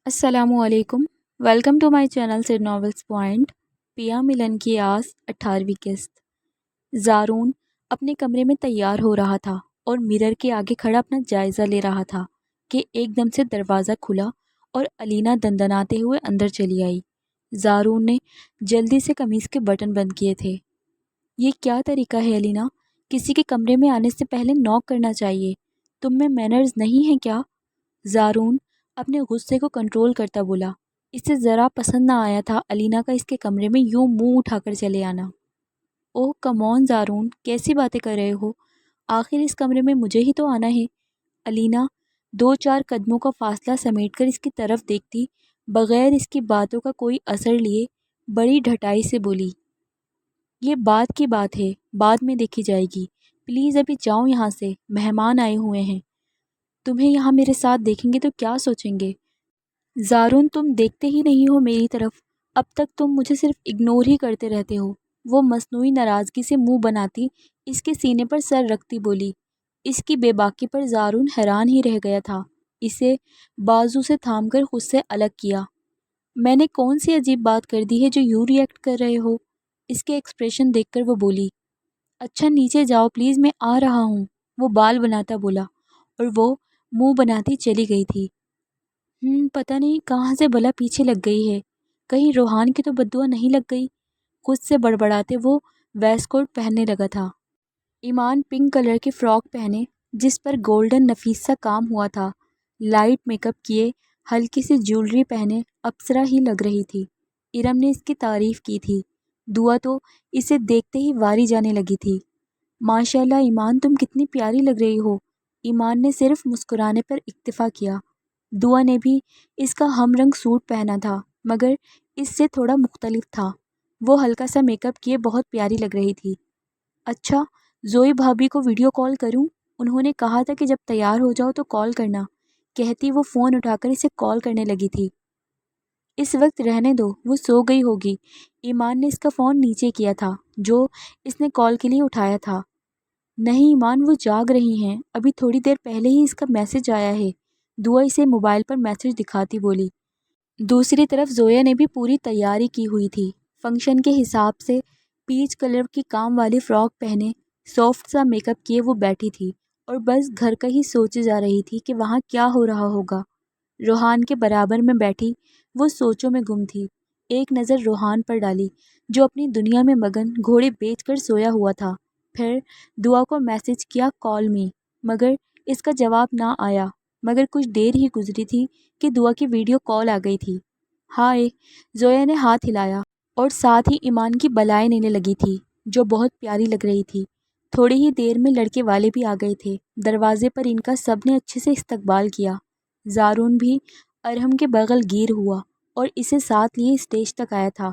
السلام علیکم۔ Welcome to my channel Sad Novels Point. Piya Milan کی آس 18ویں قسط۔ زارون اپنے کمرے میں تیار ہو رہا تھا اور مرر کے آگے کھڑا اپنا جائزہ لے رہا تھا کہ ایک دم سے دروازہ کھلا اور علینا دندناتے ہوئے اندر چلی آئی۔ زارون نے جلدی سے قمیص کے بٹن بند کیے تھے۔ یہ کیا طریقہ ہے علینا؟ کسی کے کمرے میں آنے سے پہلے نوک کرنا چاہیے۔ تم میں مینرز نہیں ہیں کیا؟ زارون اپنے غصے کو کنٹرول کرتا بولا۔ اسے ذرا پسند نہ آیا تھا علینا کا اس کے کمرے میں یوں منہ اٹھا کر چلے آنا۔ اوہ کم آن زارون، کیسی باتیں کر رہے ہو؟ آخر اس کمرے میں مجھے ہی تو آنا ہے۔ علینا 2-4 قدموں کا فاصلہ سمیٹ کر اس کی طرف دیکھتی بغیر اس کی باتوں کا کوئی اثر لیے بڑی ڈھٹائی سے بولی، یہ بات کی بات ہے، بعد میں دیکھی جائے گی۔ پلیز ابھی جاؤ یہاں سے، مہمان آئے ہوئے ہیں۔ تمہیں یہاں میرے ساتھ دیکھیں گے تو کیا سوچیں گے؟ زارون تم دیکھتے ہی نہیں ہو میری طرف، اب تک تم مجھے صرف اگنور ہی کرتے رہتے ہو۔ وہ مصنوعی ناراضگی سے منہ بناتی اس کے سینے پر سر رکھتی بولی۔ اس کی بے باکی پر زارون حیران ہی رہ گیا تھا۔ اسے بازو سے تھام کر خود سے الگ کیا۔ میں نے کون سی عجیب بات کر دی ہے جو یوں ری ایکٹ کر رہے ہو؟ اس کے ایکسپریشن دیکھ کر وہ بولی، اچھا نیچے جاؤ پلیز، میں آ رہا ہوں۔ وہ بال بناتا بولا اور وہ منہ بناتی چلی گئی تھی۔ پتہ نہیں کہاں سے بلا پیچھے لگ گئی ہے، کہیں روحان کی تو بددعا نہیں لگ گئی۔ خود سے بڑبڑاتے وہ ویسٹ کوٹ پہننے لگا تھا۔ ایمان پنک کلر کی فراک پہنے جس پر گولڈن نفیس سا کام ہوا تھا، لائٹ میک اپ کیے، ہلکی سی جیولری پہنے اپسرا ہی لگ رہی تھی۔ ارم نے اس کی تعریف کی تھی، دعا تو اسے دیکھتے ہی واری جانے لگی تھی۔ ماشاءاللہ ایمان تم کتنی پیاری لگ رہی ہو۔ ایمان نے صرف مسکرانے پر اکتفا کیا۔ دعا نے بھی اس کا ہم رنگ سوٹ پہنا تھا مگر اس سے تھوڑا مختلف تھا۔ وہ ہلکا سا میک اپ کیے بہت پیاری لگ رہی تھی۔ اچھا زوئی بھابھی کو ویڈیو کال کروں؟ انہوں نے کہا تھا کہ جب تیار ہو جاؤ تو کال کرنا، کہتی وہ فون اٹھا کر اسے کال کرنے لگی تھی۔ اس وقت رہنے دو، وہ سو گئی ہوگی۔ ایمان نے اس کا فون نیچے کیا تھا جو اس نے کال کے لیے اٹھایا تھا۔ نہیں ایمان وہ جاگ رہی ہیں، ابھی تھوڑی دیر پہلے ہی اس کا میسج آیا ہے۔ دعا اسے موبائل پر میسج دکھاتی بولی۔ دوسری طرف زویا نے بھی پوری تیاری کی ہوئی تھی۔ فنکشن کے حساب سے پیچ کلر کی کام والی فراک پہنے سافٹ سا میک اپ کیے وہ بیٹھی تھی اور بس گھر کا ہی سوچے جا رہی تھی کہ وہاں کیا ہو رہا ہوگا۔ روحان کے برابر میں بیٹھی وہ سوچوں میں گم تھی۔ ایک نظر روحان پر ڈالی جو اپنی دنیا میں مگن گھوڑے بیچ کر سویا ہوا تھا۔ پھر دعا کو میسج کیا کال می، مگر اس کا جواب نہ آیا۔ مگر کچھ دیر ہی گزری تھی کہ دعا کی ویڈیو کال آ گئی تھی۔ ہائے، زویا نے ہاتھ ہلایا اور ساتھ ہی ایمان کی بلائیں لینے لگی تھی جو بہت پیاری لگ رہی تھی۔ تھوڑی ہی دیر میں لڑکے والے بھی آ گئے تھے۔ دروازے پر ان کا سب نے اچھے سے استقبال کیا۔ زارون بھی ارحم کے بغل گیر ہوا اور اسے ساتھ لیے اسٹیج تک آیا تھا۔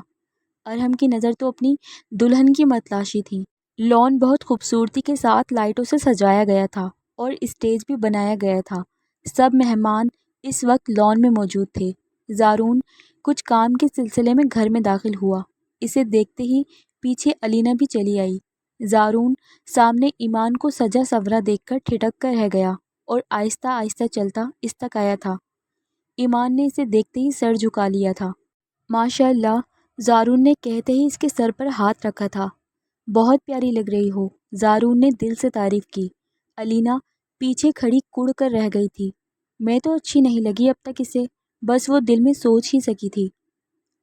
ارحم کی نظر تو اپنی دلہن کی متلاشی تھی۔ لان بہت خوبصورتی کے ساتھ لائٹوں سے سجایا گیا تھا اور اسٹیج بھی بنایا گیا تھا۔ سب مہمان اس وقت لان میں موجود تھے۔ زارون کچھ کام کے سلسلے میں گھر میں داخل ہوا۔ اسے دیکھتے ہی پیچھے علینا بھی چلی آئی۔ زارون سامنے ایمان کو سجا سورا دیکھ کر ٹھٹک کر رہ گیا اور آہستہ آہستہ چلتا اس تک آیا تھا۔ ایمان نے اسے دیکھتے ہی سر جھکا لیا تھا۔ ماشاء اللہ، زارون نے کہتے ہی اس کے سر پر ہاتھ رکھا تھا۔ بہت پیاری لگ رہی ہو، زارون نے دل سے تعریف کی۔ علینا پیچھے کھڑی کڑ کر رہ گئی تھی۔ میں تو اچھی نہیں لگی اب تک اسے، بس وہ دل میں سوچ ہی سکی تھی۔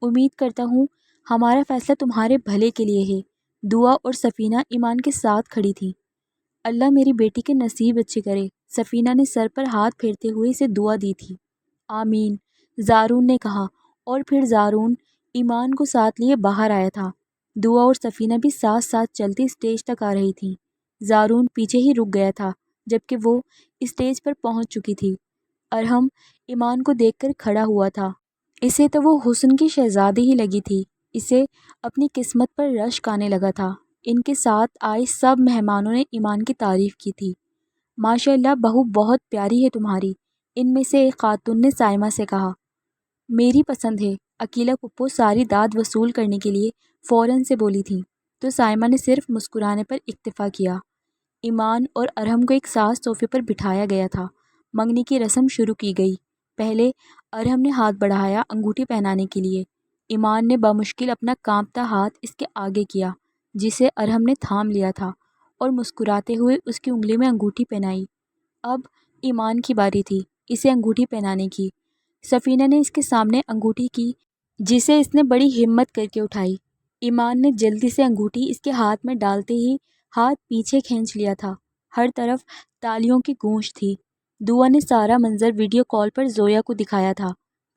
امید کرتا ہوں ہمارا فیصلہ تمہارے بھلے کے لیے ہے۔ دعا اور سفینہ ایمان کے ساتھ کھڑی تھی۔ اللہ میری بیٹی کے نصیب اچھے کرے، سفینہ نے سر پر ہاتھ پھیرتے ہوئے اسے دعا دی تھی۔ آمین، زارون نے کہا اور پھر زارون ایمان کو ساتھ لیے باہر آیا تھا۔ دعا اور سفینہ بھی ساتھ ساتھ چلتی اسٹیج تک آ رہی تھیں۔ زارون پیچھے ہی رک گیا تھا جبکہ وہ اسٹیج پر پہنچ چکی تھی۔ ارحم ایمان کو دیکھ کر کھڑا ہوا تھا۔ اسے تو وہ حسن کی شہزادی ہی لگی تھی۔ اسے اپنی قسمت پر رشک آنے لگا تھا۔ ان کے ساتھ آئے سب مہمانوں نے ایمان کی تعریف کی تھی۔ ماشاء اللہ بہو بہت پیاری ہے تمہاری، ان میں سے ایک خاتون نے سائمہ سے کہا۔ میری پسند ہے، عقیلہ پھپھو ساری داد وصول کرنے کے لیے فوراً سے بولی تھی تو سائمہ نے صرف مسکرانے پر اکتفا کیا۔ ایمان اور ارحم کو ایک ساتھ صوفے پر بٹھایا گیا تھا۔ منگنی کی رسم شروع کی گئی۔ پہلے ارحم نے ہاتھ بڑھایا انگوٹھی پہنانے کے لیے۔ ایمان نے بمشکل اپنا کانپتا ہاتھ اس کے آگے کیا، جسے ارحم نے تھام لیا تھا، اور مسکراتے ہوئے اس کی انگلی میں انگوٹھی پہنائی۔ اب ایمان کی باری تھی اسے انگوٹھی پہنانے کی۔ سفینہ نے اس کے سامنے انگوٹھی کی، جسے اس نے بڑی ہمت کر کے اٹھائی۔ ایمان نے جلدی سے انگوٹھی اس کے ہاتھ میں ڈالتے ہی ہاتھ پیچھے کھینچ لیا تھا۔ ہر طرف تالیوں کی گونج تھی۔ دعا نے سارا منظر ویڈیو کال پر زویا کو دکھایا تھا۔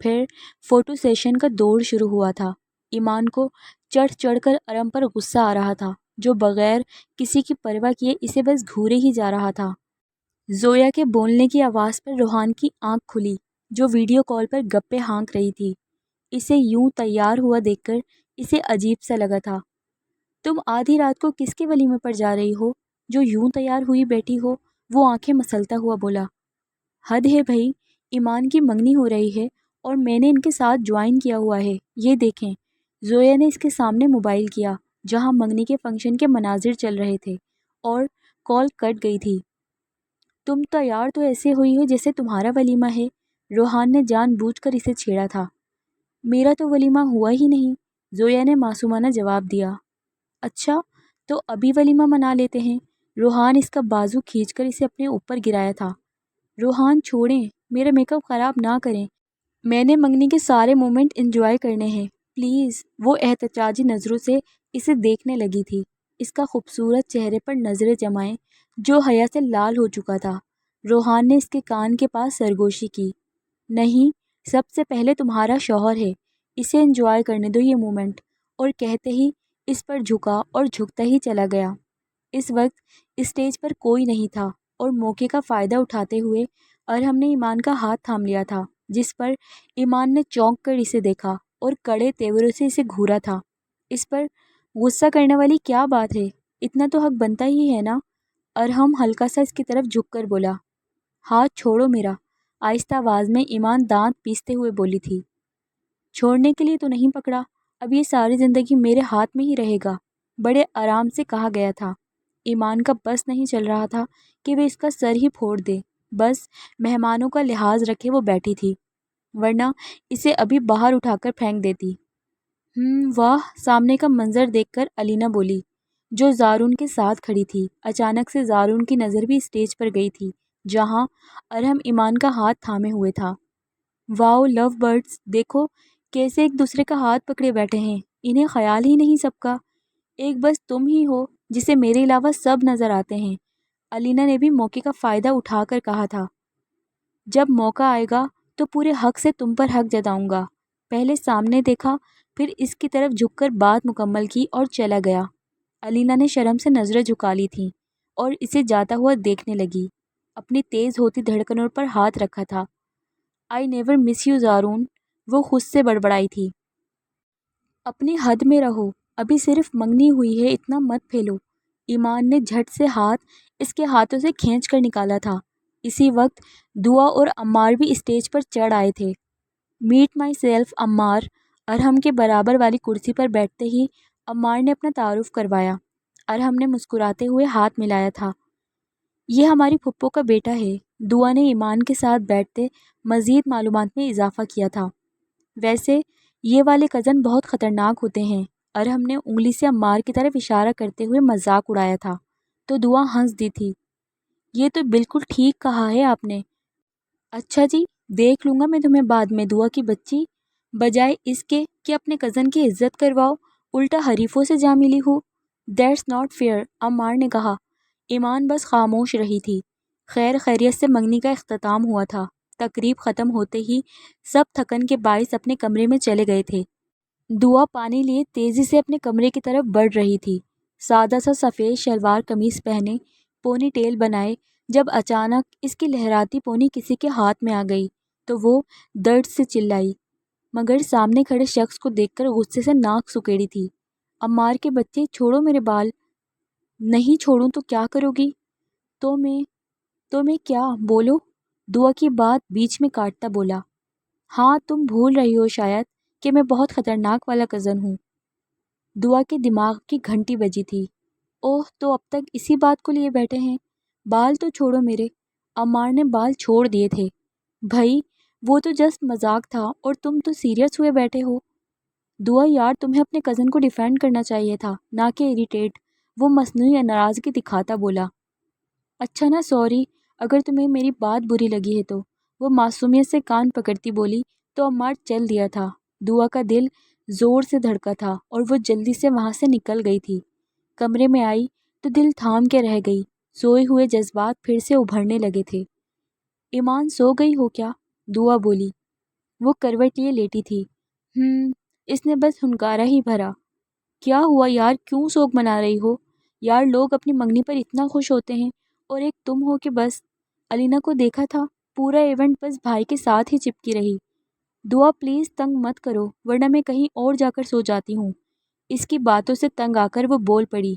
پھر فوٹو سیشن کا دور شروع ہوا تھا۔ ایمان کو چڑھ چڑھ کر ارحم پر غصہ آ رہا تھا، جو بغیر کسی کی پرواہ کیے اسے بس گھورے ہی جا رہا تھا۔ زویا کے بولنے کی آواز پر روحان کی آنکھ کھلی، جو ویڈیو کال پر گپے ہانک رہی تھی۔ اسے یوں تیار ہوا دیکھ کر اسے عجیب سا لگا تھا۔ تم آدھی رات کو کس کے ولیمے پر جا رہی ہو جو یوں تیار ہوئی بیٹھی ہو؟ وہ آنکھیں مسلتا ہوا بولا۔ حد ہے بھائی، ایمان کی منگنی ہو رہی ہے اور میں نے ان کے ساتھ جوائن کیا ہوا ہے، یہ دیکھیں۔ زویا نے اس کے سامنے موبائل کیا جہاں منگنی کے فنکشن کے مناظر چل رہے تھے، اور کال کٹ گئی تھی۔ تم تیار تو ایسے ہوئی ہو جیسے تمہارا ولیمہ ہے، روحان نے جان بوجھ کر اسے چھیڑا تھا۔ میرا تو ولیمہ ہوا ہی نہیں، زویا نے معصومانہ جواب دیا۔ اچھا تو ابھی ولیمہ منا لیتے ہیں، روحان اس کا بازو کھینچ کر اسے اپنے اوپر گرایا تھا۔ روحان چھوڑیں، میرا میک اپ خراب نہ کریں، میں نے منگنی کے سارے مومنٹ انجوائے کرنے ہیں، پلیز۔ وہ احتجاجی نظروں سے اسے دیکھنے لگی تھی، اس کا خوبصورت چہرے پر نظریں جمائے جو حیا سے لال ہو چکا تھا۔ روحان نے اس کے کان کے پاس سرگوشی کی۔ نہیں، سب سے پہلے تمہارا شوہر ہے، اسے انجوائے کرنے دو یہ مومنٹ، اور کہتے ہی اس پر جھکا اور جھکتا ہی چلا گیا۔ اس وقت اسٹیج پر کوئی نہیں تھا، اور موقع کا فائدہ اٹھاتے ہوئے ارحم نے ایمان کا ہاتھ تھام لیا تھا، جس پر ایمان نے چونک کر اسے دیکھا اور کڑے تیوروں سے اسے گھورا تھا۔ اس پر غصہ کرنے والی کیا بات ہے، اتنا تو حق بنتا ہی ہے نا؟ ارحم ہلکا سا اس کی طرف جھک کر بولا۔ ہاتھ چھوڑو میرا، آہستہ آواز میں ایمان دانت پیستے ہوئے بولی تھی۔ چھوڑنے کے لیے تو نہیں پکڑا، اب یہ ساری زندگی میرے ہاتھ میں ہی رہے گا، بڑے آرام سے کہا گیا تھا۔ ایمان کا بس نہیں چل رہا تھا کہ وہ اس کا سر ہی پھوڑ دے، بس مہمانوں کا لحاظ رکھے وہ بیٹھی تھی، ورنہ اسے ابھی باہر اٹھا کر پھینک دیتی۔ واہ، سامنے کا منظر دیکھ کر علینا بولی، جو زارون کے ساتھ کھڑی تھی۔ اچانک سے زارون کی نظر بھی اسٹیج پر گئی تھی، جہاں ارحم ایمان کا ہاتھ تھامے ہوئے تھا۔ واؤ لو برڈز، دیکھو کیسے ایک دوسرے کا ہاتھ پکڑے بیٹھے ہیں، انہیں خیال ہی نہیں سب کا، ایک بس تم ہی ہو جسے میرے علاوہ سب نظر آتے ہیں۔ علینا نے بھی موقع کا فائدہ اٹھا کر کہا تھا۔ جب موقع آئے گا تو پورے حق سے تم پر حق جتاؤں گا۔ پہلے سامنے دیکھا، پھر اس کی طرف جھک کر بات مکمل کی اور چلا گیا۔ علینا نے شرم سے نظریں جھکا لی تھیں اور اسے جاتا ہوا دیکھنے لگی، اپنی تیز ہوتی دھڑکنوں پر ہاتھ رکھا تھا۔ آئی نیور مس یو زارون، وہ خود سے بڑبڑائی تھی۔ اپنی حد میں رہو، ابھی صرف منگنی ہوئی ہے، اتنا مت پھیلو۔ ایمان نے جھٹ سے ہاتھ اس کے ہاتھوں سے کھینچ کر نکالا تھا۔ اسی وقت دعا اور عمار بھی اسٹیج پر چڑھ آئے تھے۔ میٹ مائی سیلف عمار، ارحم کے برابر والی کرسی پر بیٹھتے ہی عمار نے اپنا تعارف کروایا۔ ارحم نے مسکراتے ہوئے ہاتھ ملایا تھا۔ یہ ہماری پھپھو کا بیٹا ہے، دعا نے ایمان کے ساتھ بیٹھتے مزید معلومات میں اضافہ کیا تھا۔ ویسے یہ والے کزن بہت خطرناک ہوتے ہیں، ارحم نے انگلی سے عمار کی طرف اشارہ کرتے ہوئے مذاق اڑایا تھا، تو دعا ہنس دی تھی۔ یہ تو بالکل ٹھیک کہا ہے آپ نے۔ اچھا جی، دیکھ لوں گا میں تمہیں بعد میں، دعا کی بچی، بجائے اس کے کہ اپنے کزن کی عزت کرواؤ، الٹا حریفوں سے جا ملی ہو۔ دیٹس ناٹ فیئر، عمار نے کہا۔ ایمان بس خاموش رہی تھی۔ خیر خیریت سے منگنی کا اختتام ہوا تھا۔ تقریب ختم ہوتے ہی سب تھکن کے باعث اپنے کمرے میں چلے گئے تھے۔ دعا پانی لیے تیزی سے اپنے کمرے کی طرف بڑھ رہی تھی، سادہ سا سفید شلوار قمیص پہنے، پونی ٹیل بنائے۔ جب اچانک اس کی لہراتی پونی کسی کے ہاتھ میں آ گئی تو وہ درد سے چلائی، مگر سامنے کھڑے شخص کو دیکھ کر غصے سے ناک سکیڑی تھی۔ عمار کے بچے، چھوڑو میرے بال۔ نہیں چھوڑوں تو کیا کرو گی؟ تو میں کیا بولو؟ دعا کی بات بیچ میں کاٹتا بولا۔ ہاں، تم بھول رہی ہو شاید کہ میں بہت خطرناک والا کزن ہوں۔ دعا کے دماغ کی گھنٹی بجی تھی۔ اوہ، تو اب تک اسی بات کو لیے بیٹھے ہیں؟ بال تو چھوڑو میرے۔ عمار نے بال چھوڑ دیے تھے۔ بھائی، وہ تو جسٹ مذاق تھا اور تم تو سیریس ہوئے بیٹھے ہو۔ دعا یار تمہیں اپنے کزن کو ڈیفینڈ کرنا چاہیے تھا، نہ کہ اریٹیٹ۔ وہ مصنوعی ناراضگی دکھاتا بولا۔ اچھا نا سوری، اگر تمہیں میری بات بری لگی ہے تو۔ وہ معصومیت سے کان پکڑتی بولی تو عمار چل دیا تھا۔ دعا کا دل زور سے دھڑکا تھا اور وہ جلدی سے وہاں سے نکل گئی تھی۔ کمرے میں آئی تو دل تھام کے رہ گئی۔ سوئے ہوئے جذبات پھر سے ابھرنے لگے تھے۔ ایمان سو گئی ہو کیا؟ دعا بولی۔ وہ کروٹ لیے لیٹی تھی۔ اس نے بس ہنکارا ہی بھرا۔ کیا ہوا یار، کیوں سوگ منا رہی ہو؟ یار لوگ اپنی منگنی پر اتنا خوش ہوتے ہیں اور ایک تم ہو کہ بس۔ علینا کو دیکھا تھا، پورا ایونٹ بس بھائی کے ساتھ ہی چپکی رہی۔ دعا پلیز تنگ مت کرو ورنہ میں کہیں اور جا کر سو جاتی ہوں۔ اس کی باتوں سے تنگ آ کر وہ بول پڑی۔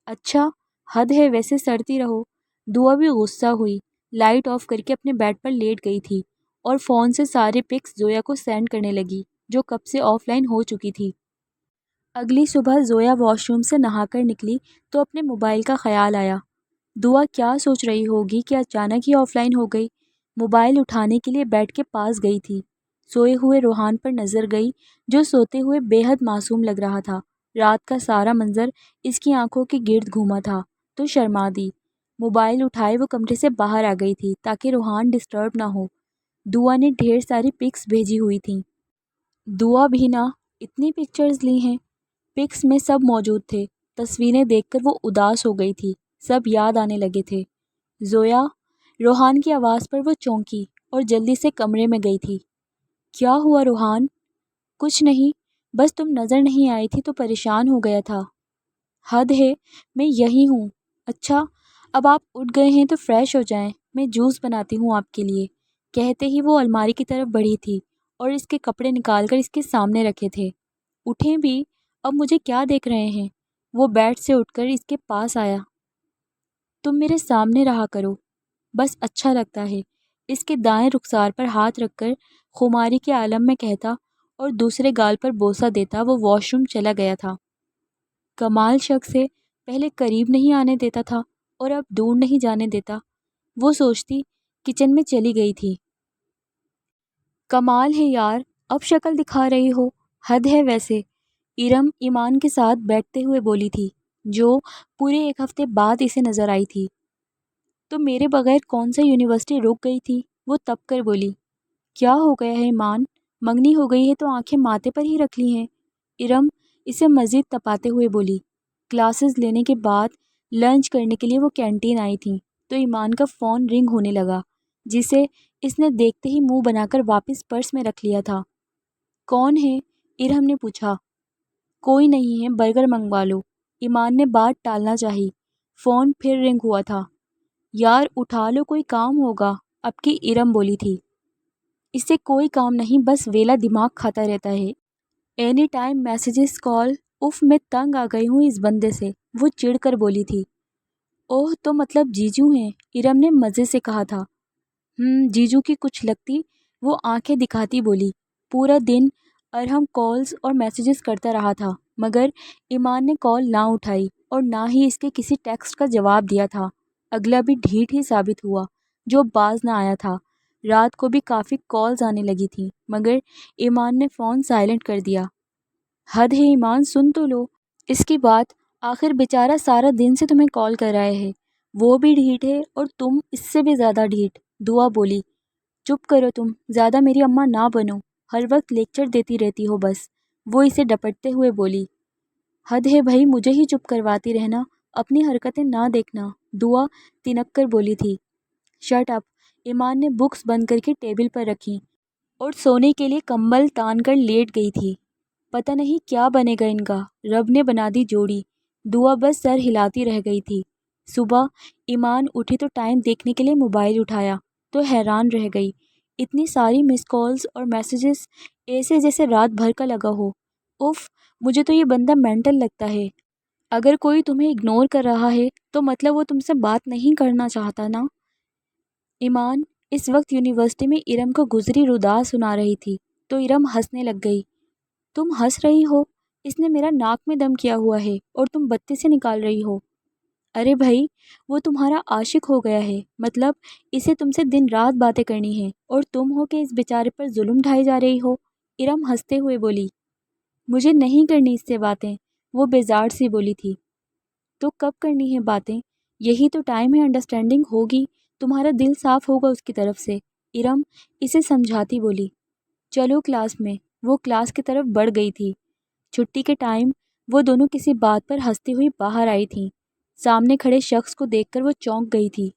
اچھا حد ہے، ویسے سڑتی رہو۔ دعا بھی غصہ ہوئی، لائٹ آف کر کے اپنے بیڈ پر لیٹ گئی تھی اور فون سے سارے پکس زویا کو سینڈ کرنے لگی جو کب سے آف لائن ہو چکی تھی۔ اگلی صبح زویا واش روم سے نہا کر نکلی تو اپنے موبائل کا خیال آیا۔ دعا کیا سوچ رہی ہوگی کہ اچانک ہی آف لائن ہو گئی۔ موبائل اٹھانے کے لیے بیڈ کے پاس گئی تھی۔ سوئے ہوئے روحان پر نظر گئی جو سوتے ہوئے بے حد معصوم لگ رہا تھا۔ رات کا سارا منظر اس کی آنکھوں کے گرد گھوما تھا تو شرما دی۔ موبائل اٹھائے وہ کمرے سے باہر آ گئی تھی تاکہ روحان ڈسٹرب نہ ہو۔ دعا نے ڈھیر ساری پکس بھیجی ہوئی تھیں۔ دعا بھی نہ اتنی پکچرز لی ہیں۔ پکس میں سب موجود تھے۔ تصویریں دیکھ کر وہ اداس ہو گئی تھی، سب یاد آنے لگے تھے۔ زویا، روحان کی آواز پر وہ چونکی اور جلدی سے کمرے میں گئی تھی۔ کیا ہوا روحان؟ کچھ نہیں، بس تم نظر نہیں آئی تھی تو پریشان ہو گیا تھا۔ حد ہے، میں یہی ہوں۔ اچھا اب آپ اٹھ گئے ہیں تو فریش ہو جائیں، میں جوس بناتی ہوں آپ کے لیے۔ کہتے ہی وہ الماری کی طرف بڑھی تھی اور اس کے کپڑے نکال کر اس کے سامنے رکھے تھے۔ اٹھیں بھی، اب مجھے کیا دیکھ رہے ہیں؟ وہ بیڈ سے اٹھ کر اس کے پاس آیا۔ تم میرے سامنے رہا کرو، بس اچھا لگتا ہے، اس کے دائیں رخسار پر ہاتھ رکھ کر خماری کے عالم میں کہتا اور دوسرے گال پر بوسہ دیتا وہ واش روم چلا گیا تھا۔ کمال شخص ہے، پہلے قریب نہیں آنے دیتا تھا اور اب دور نہیں جانے دیتا، وہ سوچتی کچن میں چلی گئی تھی۔ کمال ہے یار، اب شکل دکھا رہی ہو، حد ہے ویسے۔ ارم ایمان کے ساتھ بیٹھتے ہوئے بولی تھی جو پورے ایک ہفتے بعد اسے نظر آئی تھی۔ تو میرے بغیر کون سا یونیورسٹی رک گئی تھی؟ وہ تب کر بولی۔ کیا ہو گیا ہے ایمان؟ منگنی ہو گئی ہے تو آنکھیں ماتھے پر ہی رکھ لی ہیں؟ ارم اسے مزید تپاتے ہوئے بولی۔ کلاسز لینے کے بعد لنچ کرنے کے لیے وہ کینٹین آئی تھیں تو ایمان کا فون رنگ ہونے لگا جسے اس نے دیکھتے ہی منہ بنا کر واپس پرس میں رکھ لیا تھا۔ کون ہے؟ ارم نے پوچھا۔ کوئی نہیں ہے، برگر منگوا لو۔ ایمان نے بات ٹالنا چاہی۔ فون پھر رنگ ہوا تھا۔ یار اٹھا لو، کوئی کام ہوگا، اب کی ارم بولی تھی۔ اس سے کوئی کام نہیں، بس ویلا دماغ کھاتا رہتا ہے، any time messages call, if میں تنگ آ گئی ہوں اس بندے سے، وہ چڑ کر بولی تھی۔ اوہ تو مطلب جیجو ہیں؟ ارم نے مزے سے کہا تھا۔ جیجو کی کچھ لگتی، وہ آنکھیں دکھاتی بولی۔ پورا دن ارحم کالز اور میسیجز کرتا رہا تھا مگر ایمان نے کال نہ اٹھائی اور نہ ہی اس کے کسی ٹیکسٹ کا جواب دیا تھا۔ اگلا بھی ڈھیٹ ہی ثابت ہوا جو باز نہ آیا تھا۔ رات کو بھی کافی کالز آنے لگی تھیں مگر ایمان نے فون سائلنٹ کر دیا۔ حد ہے ایمان، سن تو لو اس کی بات، آخر بیچارہ سارا دن سے تمہیں کال کر رہے ہے، وہ بھی ڈھیٹ ہے اور تم اس سے بھی زیادہ ڈھیٹ۔ دعا بولی۔ چپ کرو تم، زیادہ میری اماں نہ بنو، ہر وقت لیکچر دیتی رہتی ہو بس، وہ اسے ڈپٹتے ہوئے بولی۔ حد ہے بھائی، مجھے ہی چپ کرواتی رہنا، اپنی حرکتیں نہ دیکھنا، دعا تنک کر بولی تھی۔ شٹ اپ، ایمان نے بکس بند کر کے ٹیبل پر رکھی اور سونے کے لیے کمبل تان کر لیٹ گئی تھی۔ پتہ نہیں کیا بنے گا ان کا، رب نے بنا دی جوڑی۔ دعا بس سر ہلاتی رہ گئی تھی۔ صبح ایمان اٹھی تو ٹائم دیکھنے کے لیے موبائل اٹھایا تو حیران رہ گئی، اتنی ساری مس کالز اور میسیجز، ایسے جیسے رات بھر کا لگا ہو۔ اف، مجھے تو یہ بندہ مینٹل لگتا ہے۔ اگر کوئی تمہیں اگنور کر رہا ہے تو مطلب وہ تم سے بات نہیں کرنا چاہتا نا۔ ایمان اس وقت یونیورسٹی میں ارم کو گزری ردا سنا رہی تھی تو ارم ہنسنے لگ گئی۔ تم ہنس رہی ہو؟ اس نے میرا ناک میں دم کیا ہوا ہے اور تم بتی سے نکال رہی ہو۔ ارے بھائی، وہ تمہارا عاشق ہو گیا ہے، مطلب اسے تم سے دن رات باتیں کرنی ہیں اور تم ہو کہ اس بیچارے پر ظلم ڈھائی جا رہی ہو۔ ارم ہنستے ہوئے بولی، مجھے نہیں کرنی اس سے باتیں، وہ بیزار سی بولی تھی۔ تو کب کرنی ہے باتیں؟ یہی تو ٹائم ہے، انڈرسٹینڈنگ ہوگی، تمہارا دل صاف ہوگا اس کی طرف سے۔ ارم اسے سمجھاتی بولی، چلو کلاس میں۔ وہ کلاس کی طرف بڑھ گئی تھی۔ چھٹی کے ٹائم وہ دونوں کسی بات پر ہنستی ہوئی باہر آئی تھیں۔ سامنے کھڑے شخص کو دیکھ کر وہ چونک گئی تھی۔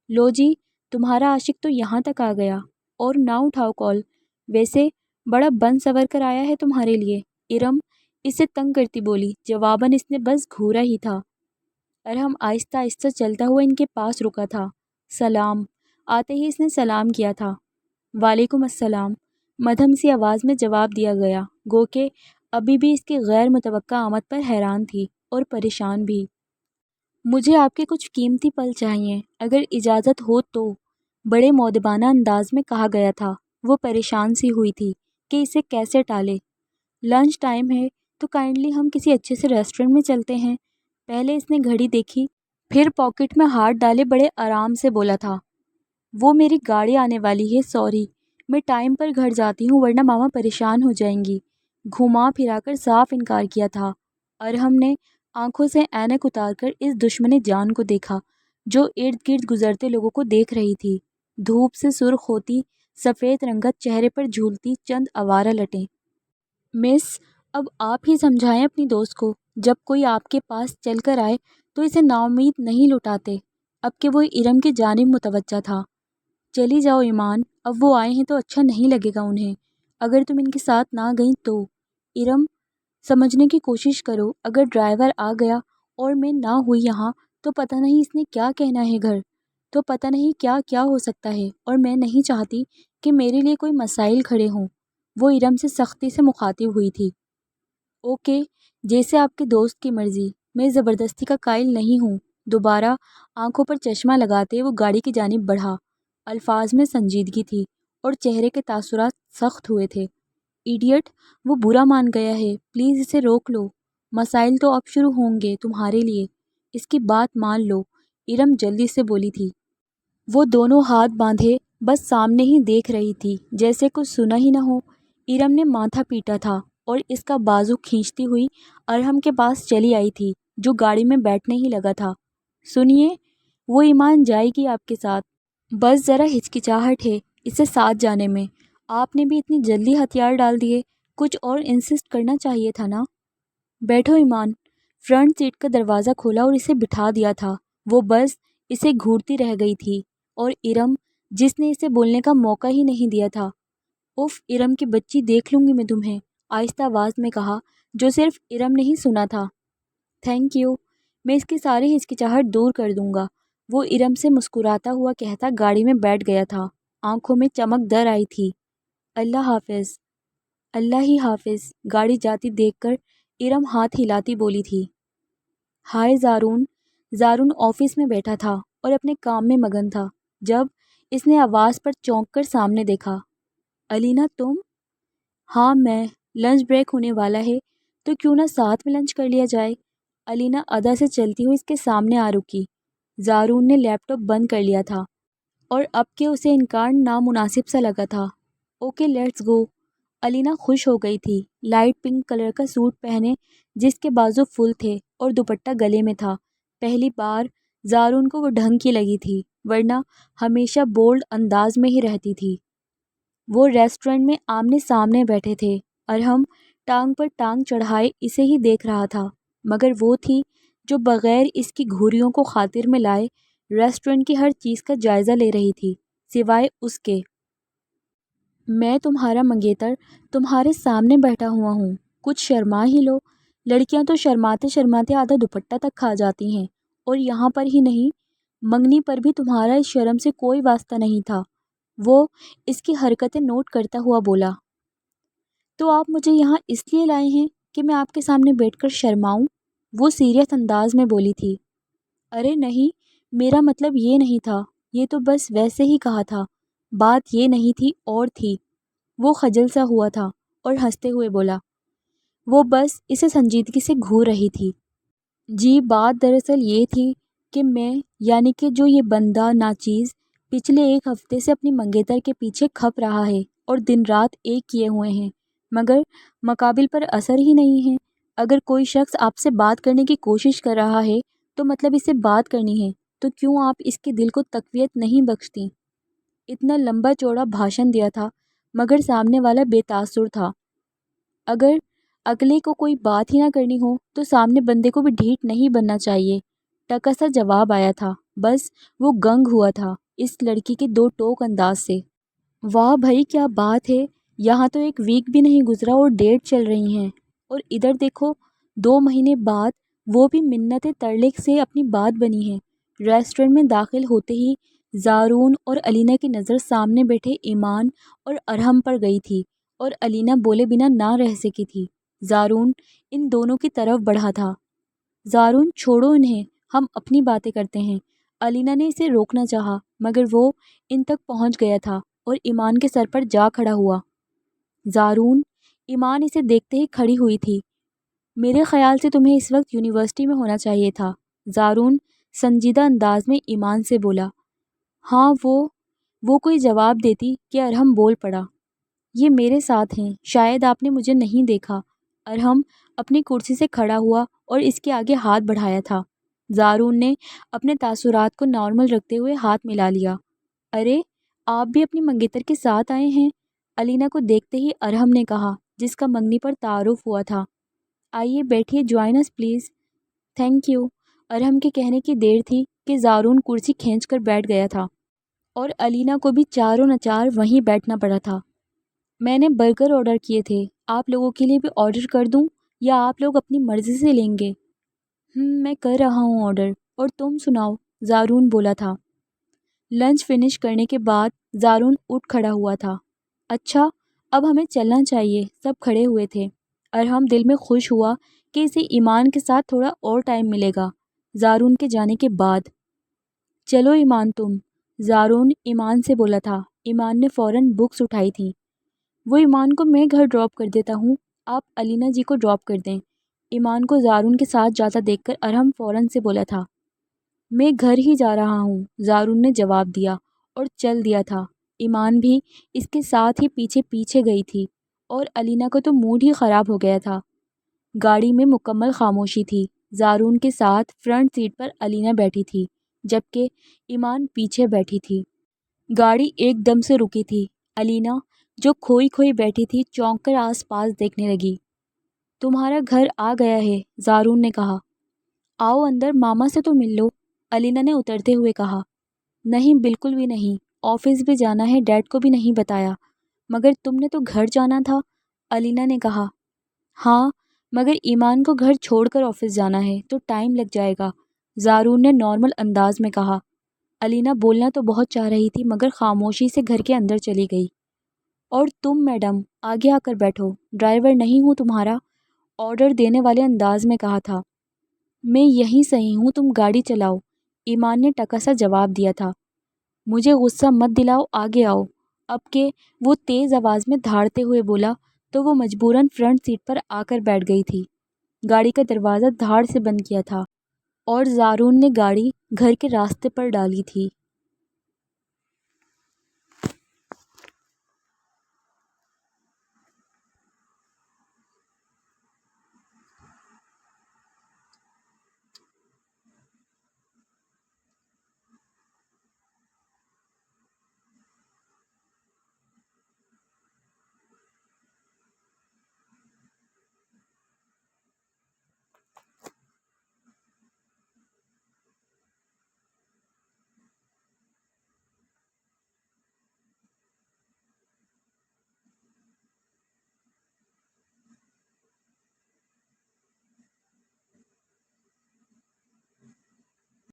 لو جی، تمہارا عاشق تو یہاں تک آ گیا، اور نہ اٹھاؤ کال، ویسے بڑا بن سور کر آیا ہے تمہارے لیے۔ ارم اسے تنگ کرتی بولی، جواباً اس نے بس گھورا ہی تھا۔ ارہم آہستہ آہستہ چلتا ہوا ان کے پاس رکا تھا۔ سلام، آتے ہی اس نے سلام کیا تھا۔ وعلیکم السلام، مدھم سی آواز میں جواب دیا گیا، گو کہ ابھی بھی اس کی غیر متوقع آمد پر حیران تھی اور پریشان بھی۔ مجھے آپ کے کچھ قیمتی پل چاہیے، اگر اجازت ہو تو، بڑے مؤدبانہ انداز میں کہا گیا تھا۔ وہ پریشان سی ہوئی تھی کہ اسے کیسے ٹالے۔ لنچ ٹائم ہے تو کائنڈلی ہم کسی اچھے سے ریسٹورنٹ میں چلتے ہیں۔ پہلے اس نے گھڑی دیکھی، پھر پاکٹ میں ہاتھ ڈالے بڑے آرام سے بولا تھا، وہ میری گاڑی آنے والی ہے، سوری، میں ٹائم پر گھر جاتی ہوں ورنہ ماما پریشان ہو جائیں گی۔ گھما پھرا کر صاف انکار کیا تھا۔ ارہم نے آنکھوں سے اینک اتار کر اس دشمن جان کو دیکھا جو ارد گرد گزرتے لوگوں کو دیکھ رہی تھی۔ دھوپ سے سرخ ہوتی سفید رنگت چہرے پر جھولتی چند آوارہ لٹیں۔ مس، اب آپ ہی سمجھائیں اپنی دوست کو، جب کوئی آپ کے پاس چل کر آئے تو اسے ناامید نہیں لٹاتے۔ اب کہ وہ ارم کی جانب متوجہ تھا۔ چلی جاؤ ایمان، اب وہ آئے ہیں تو اچھا نہیں لگے گا انہیں، اگر تم ان کے ساتھ نہ گئیں تو۔ ارم، سمجھنے کی کوشش کرو، اگر ڈرائیور آ گیا اور میں نہ ہوئی یہاں تو پتہ نہیں اس نے کیا کہنا ہے گھر، تو پتہ نہیں کیا کیا ہو سکتا ہے، اور میں نہیں چاہتی کہ میرے لیے کوئی مسائل کھڑے ہوں۔ وہ ارم سے سختی سے مخاطب ہوئی تھی۔ اوکے، جیسے آپ کے دوست کی مرضی، میں زبردستی کا قائل نہیں ہوں۔ دوبارہ آنکھوں پر چشمہ لگاتے وہ گاڑی کی جانب بڑھا۔ الفاظ میں سنجیدگی تھی اور چہرے کے تاثرات سخت ہوئے تھے۔ ایڈیٹ، وہ برا مان گیا ہے، پلیز اسے روک لو، مسائل تو اب شروع ہوں گے تمہارے لیے، اس کی بات مان لو۔ ارم جلدی سے بولی تھی۔ وہ دونوں ہاتھ باندھے بس سامنے ہی دیکھ رہی تھی، جیسے کچھ سنا ہی نہ ہو۔ ارم نے ماتھا پیٹا تھا اور اس کا بازو کھینچتی ہوئی ارہم کے پاس چلی آئی تھی جو گاڑی میں بیٹھنے ہی لگا تھا۔ سنیے، وہ ایمان جائے گی آپ کے ساتھ، بس ذرا ہچکچاہٹ ہے اسے ساتھ جانے میں۔ آپ نے بھی اتنی جلدی ہتھیار ڈال دیے، کچھ اور انسسٹ کرنا چاہیے تھا نا۔ بیٹھو ایمان۔ فرنٹ سیٹ کا دروازہ کھولا اور اسے بٹھا دیا تھا۔ وہ بس اسے گھورتی رہ گئی تھی، اور ارم جس نے اسے بولنے کا موقع ہی نہیں دیا تھا۔ اف ارم کی بچی، دیکھ لوں گی میں تمہیں، آہستہ آواز میں کہا، جو صرف ارم نے ہی سنا تھا۔ تھینک یو، میں اس کی ساری ہچکچاہٹ دور کر دوں گا، وہ ارم سے مسکراتا ہوا کہتا گاڑی میں بیٹھ گیا تھا۔ آنکھوں میں چمک در آئی تھی۔ اللہ حافظ۔ اللہ ہی حافظ، گاڑی جاتی دیکھ کر ارم ہاتھ ہلاتی بولی تھی۔ ہائے زارون۔ زارون آفس میں بیٹھا تھا اور اپنے کام میں مگن تھا جب اس نے آواز پر چونک کر سامنے دیکھا۔ علینا تم؟ ہاں میں، لنچ بریک ہونے والا ہے تو کیوں نہ ساتھ میں لنچ کر لیا جائے۔ علینا ادا سے چلتی ہوئی اس کے سامنے آ رکی۔ زارون نے لیپ ٹاپ بند کر لیا تھا اور اب کہ اسے انکار نامناسب سا لگا تھا۔ Okay let's go. علینا خوش ہو گئی تھی، لائٹ پنک کلر کا سوٹ پہنے جس کے بازو فل تھے اور دوپٹہ گلے میں تھا۔ پہلی بار زارون کو وہ ڈھنگ کی لگی تھی، ورنہ ہمیشہ بولڈ انداز میں ہی رہتی تھی۔ وہ ریسٹورنٹ میں آمنے سامنے بیٹھے تھے۔ ارہم ٹانگ پر ٹانگ چڑھائے اسے ہی دیکھ رہا تھا، مگر وہ تھی جو بغیر اس کی گھوریوں کو خاطر میں لائے ریسٹورنٹ کی ہر چیز کا جائزہ لے رہی تھی، سوائے اس کے۔ میں تمہارا منگیتر تمہارے سامنے بیٹھا ہوا ہوں، کچھ شرما ہی لو۔ لڑکیاں تو شرماتے شرماتے آدھا دوپٹہ تک کھا جاتی ہیں، اور یہاں پر ہی نہیں، منگنی پر بھی تمہارا اس شرم سے کوئی واسطہ نہیں تھا۔ وہ اس کی حرکتیں نوٹ کرتا ہوا بولا۔ تو آپ مجھے یہاں اس لیے لائے ہیں کہ میں آپ کے سامنے بیٹھ کر شرماؤں؟ وہ سیریس انداز میں بولی تھی۔ ارے نہیں، میرا مطلب یہ نہیں تھا، یہ تو بس ویسے ہی کہا تھا، بات یہ نہیں تھی اور تھی۔ وہ خجل سا ہوا تھا اور ہنستے ہوئے بولا۔ وہ بس اسے سنجیدگی سے گھور رہی تھی۔ جی بات دراصل یہ تھی، کہ میں یعنی کہ جو یہ بندہ ناچیز پچھلے 1 ہفتے سے اپنی منگیتر کے پیچھے کھپ رہا ہے اور دن رات ایک کیے ہوئے ہیں، مگر مقابل پر اثر ہی نہیں ہے۔ اگر کوئی شخص آپ سے بات کرنے کی کوشش کر رہا ہے تو مطلب اسے بات کرنی ہے، تو کیوں آپ اس کے دل کو تقویت نہیں بخشتی؟ اتنا لمبا چوڑا بھاشن دیا تھا مگر سامنے والا بے تاثر تھا۔ اگر اگلے کو کوئی بات ہی نہ کرنی ہو تو سامنے بندے کو بھی ڈھیٹ نہیں بننا چاہیے۔ ٹکا سا جواب آیا تھا، بس وہ گنگ ہوا تھا اس لڑکی کے 2 ٹوک انداز سے۔ واہ بھائی کیا بات ہے، یہاں تو 1 ویک بھی نہیں گزرا اور ڈیٹ چل رہی ہیں، اور ادھر دیکھو 2 مہینے بعد وہ بھی منت ترلے سے اپنی بات بنی ہے۔ ریسٹورنٹ میں داخل ہوتے ہی زارون اور علینا کی نظر سامنے بیٹھے ایمان اور ارحم پر گئی تھی اور علینا بولے بنا نہ رہ سکی تھی۔ زارون ان دونوں کی طرف بڑھا تھا۔ زارون چھوڑو انہیں، ہم اپنی باتیں کرتے ہیں۔ علینا نے اسے روکنا چاہا مگر وہ ان تک پہنچ گیا تھا اور ایمان کے سر پر جا کھڑا ہوا۔ زارون، ایمان اسے دیکھتے ہی کھڑی ہوئی تھی۔ میرے خیال سے تمہیں اس وقت یونیورسٹی میں ہونا چاہیے تھا، زارون سنجیدہ انداز میں ایمان سے بولا۔ ہاں وہ کوئی جواب دیتی کہ ارحم بول پڑا۔ یہ میرے ساتھ ہیں، شاید آپ نے مجھے نہیں دیکھا۔ ارحم اپنی کرسی سے کھڑا ہوا اور اس کے آگے ہاتھ بڑھایا تھا۔ زارون نے اپنے تاثرات کو نارمل رکھتے ہوئے ہاتھ ملا لیا۔ ارے آپ بھی اپنی منگیتر کے ساتھ آئے ہیں؟ علینا کو دیکھتے ہی ارحم نے کہا، جس کا منگنی پر تعارف ہوا تھا۔ آئیے بیٹھیے، join us please. Thank you. Arham کے کہنے کی دیر تھی کہ زارون کرسی کھینچ کر بیٹھ گیا تھا اور علینا کو بھی چاروں نچار وہیں بیٹھنا پڑا تھا۔ میں نے برگر آرڈر کیے تھے، آپ لوگوں کے لیے بھی آرڈر کر دوں یا آپ لوگ اپنی مرضی سے لیں گے؟ میں کر رہا ہوں آرڈر، اور تم سناؤ؟ زارون بولا تھا۔ لنچ فنش کرنے کے بعد زارون اٹھ کھڑا ہوا تھا۔ اچھا اب ہمیں چلنا چاہیے، سب کھڑے ہوئے تھے۔ ارحم دل میں خوش ہوا کہ اسے ایمان کے ساتھ تھوڑا اور ٹائم ملے گا زارون کے جانے کے بعد۔ چلو ایمان تم، زارون ایمان سے بولا تھا۔ ایمان نے فوراً بکس اٹھائی تھی۔ وہ ایمان کو میں گھر ڈراپ کر دیتا ہوں، آپ علینا جی کو ڈراپ کر دیں۔ ایمان کو زارون کے ساتھ جاتا دیکھ کر ارحم فوراً سے بولا تھا۔ میں گھر ہی جا رہا ہوں، زارون نے جواب دیا اور چل دیا تھا۔ ایمان بھی اس کے ساتھ ہی پیچھے پیچھے گئی تھی اور علینا کا تو موڈ ہی خراب ہو گیا تھا۔ گاڑی میں مکمل خاموشی تھی۔ زارون کے ساتھ فرنٹ سیٹ پر علینا بیٹھی تھی جبکہ ایمان پیچھے بیٹھی تھی۔ گاڑی ایک دم سے رکی تھی۔ علینا جو کھوئی کھوئی بیٹھی تھی چونک کر آس پاس دیکھنے لگی۔ تمہارا گھر آ گیا ہے، زارون نے کہا۔ آؤ اندر، ماما سے تو مل لو، علینا نے اترتے ہوئے کہا۔ نہیں بالکل بھی نہیں، آفس بھی جانا ہے، ڈیڈ کو بھی نہیں بتایا۔ مگر تم نے تو گھر جانا تھا، علینا نے کہا۔ ہاں مگر ایمان کو گھر چھوڑ کر آفس جانا ہے تو ٹائم لگ جائے گا، زارون نے نارمل انداز میں کہا۔ علینا بولنا تو بہت چاہ رہی تھی مگر خاموشی سے گھر کے اندر چلی گئی۔ اور تم میڈم آگے آ کر بیٹھو، ڈرائیور نہیں ہوں تمہارا، آرڈر دینے والے انداز میں کہا تھا۔ میں یہیں صحیح ہوں، تم گاڑی چلاؤ، ایمان نے ٹکا سا جواب دیا تھا۔ مجھے غصہ مت دلاؤ، آگے آؤ۔ اب کہ وہ تیز آواز میں دھاڑتے ہوئے بولا تو وہ مجبوراً فرنٹ سیٹ پر آ کر بیٹھ گئی تھی۔ گاڑی کا دروازہ دھاڑ سے بند کیا تھا اور زارون نے گاڑی گھر کے راستے پر ڈالی تھی۔